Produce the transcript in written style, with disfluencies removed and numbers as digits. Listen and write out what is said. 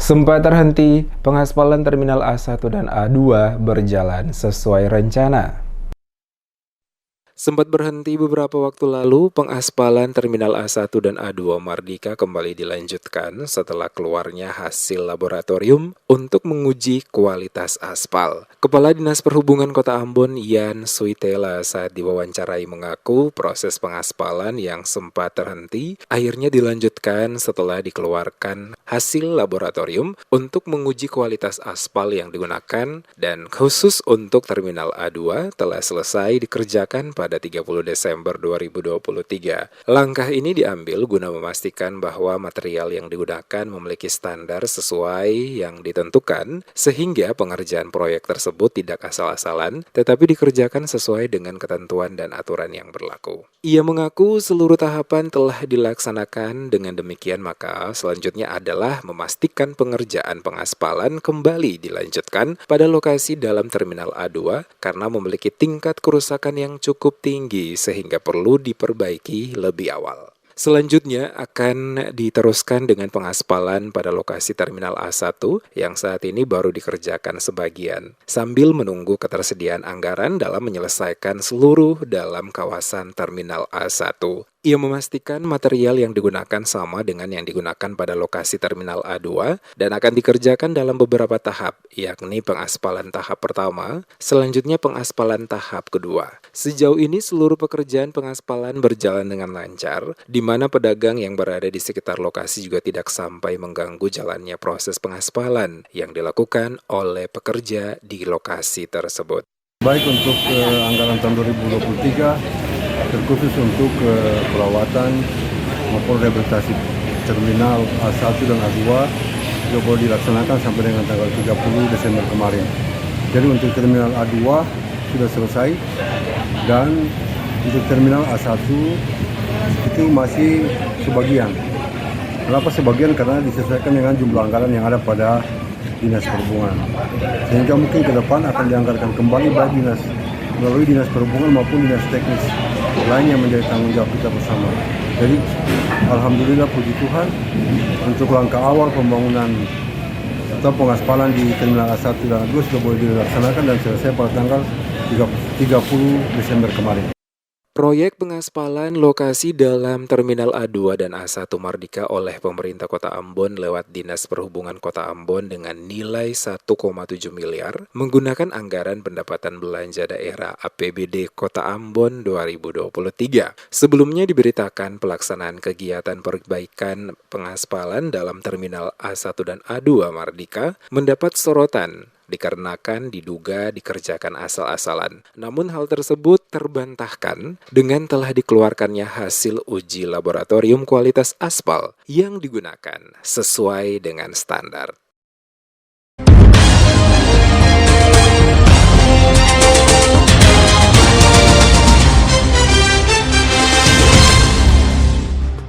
Sempat terhenti, pengaspalan Terminal A1 dan A2 berjalan sesuai rencana. Sempat berhenti beberapa waktu lalu, pengaspalan Terminal A1 dan A2 Mardika kembali dilanjutkan setelah keluarnya hasil laboratorium untuk menguji kualitas aspal. Kepala Dinas Perhubungan Kota Ambon, Yan Suitela, saat diwawancarai mengaku proses pengaspalan yang sempat terhenti akhirnya dilanjutkan setelah dikeluarkan hasil laboratorium untuk menguji kualitas aspal yang digunakan, dan khusus untuk Terminal A2 telah selesai dikerjakan pada 30 Desember 2023. Langkah ini diambil guna memastikan bahwa material yang digunakan memiliki standar sesuai yang ditentukan, sehingga pengerjaan proyek tersebut tidak asal-asalan, tetapi dikerjakan sesuai dengan ketentuan dan aturan yang berlaku. Ia mengaku seluruh tahapan telah dilaksanakan, dengan demikian maka selanjutnya adalah memastikan pengerjaan pengaspalan kembali dilanjutkan pada lokasi dalam Terminal A2 karena memiliki tingkat kerusakan yang cukup tinggi sehingga perlu diperbaiki lebih awal. Selanjutnya akan diteruskan dengan pengaspalan pada lokasi Terminal A1 yang saat ini baru dikerjakan sebagian, sambil menunggu ketersediaan anggaran dalam menyelesaikan seluruh dalam kawasan Terminal A1. Ia memastikan material yang digunakan sama dengan yang digunakan pada lokasi Terminal A2 dan akan dikerjakan dalam beberapa tahap, yakni pengaspalan tahap pertama, selanjutnya pengaspalan tahap kedua. Sejauh ini seluruh pekerjaan pengaspalan berjalan dengan lancar, di mana pedagang yang berada di sekitar lokasi juga tidak sampai mengganggu jalannya proses pengaspalan yang dilakukan oleh pekerja di lokasi tersebut. Baik untuk anggaran tahun 2023, terkhusus untuk perawatan maupun rehabilitasi Terminal A1 dan A2 juga boleh dilaksanakan sampai dengan tanggal 30 Desember kemarin. Jadi untuk Terminal A2 sudah selesai, dan untuk Terminal A1 itu masih sebagian. Kenapa sebagian? Karena disesuaikan dengan jumlah anggaran yang ada pada Dinas Perhubungan. Sehingga mungkin ke depan akan dianggarkan kembali baik melalui Dinas Perhubungan maupun Dinas Teknis lain yang menjadi tanggung jawab kita bersama. Jadi alhamdulillah, puji Tuhan, untuk langkah awal pembangunan atau pengaspalan di Terminal A1 dan A2 sudah boleh dilaksanakan dan selesai pada tanggal 30 Desember kemarin. Proyek pengaspalan lokasi dalam Terminal A2 dan A1 Mardika oleh pemerintah Kota Ambon lewat Dinas Perhubungan Kota Ambon dengan nilai 1,7 miliar menggunakan anggaran pendapatan belanja daerah APBD Kota Ambon 2023. Sebelumnya diberitakan pelaksanaan kegiatan perbaikan pengaspalan dalam Terminal A1 dan A2 Mardika mendapat sorotan dikarenakan diduga dikerjakan asal-asalan. Namun hal tersebut terbantahkan dengan telah dikeluarkannya hasil uji laboratorium kualitas aspal yang digunakan sesuai dengan standar.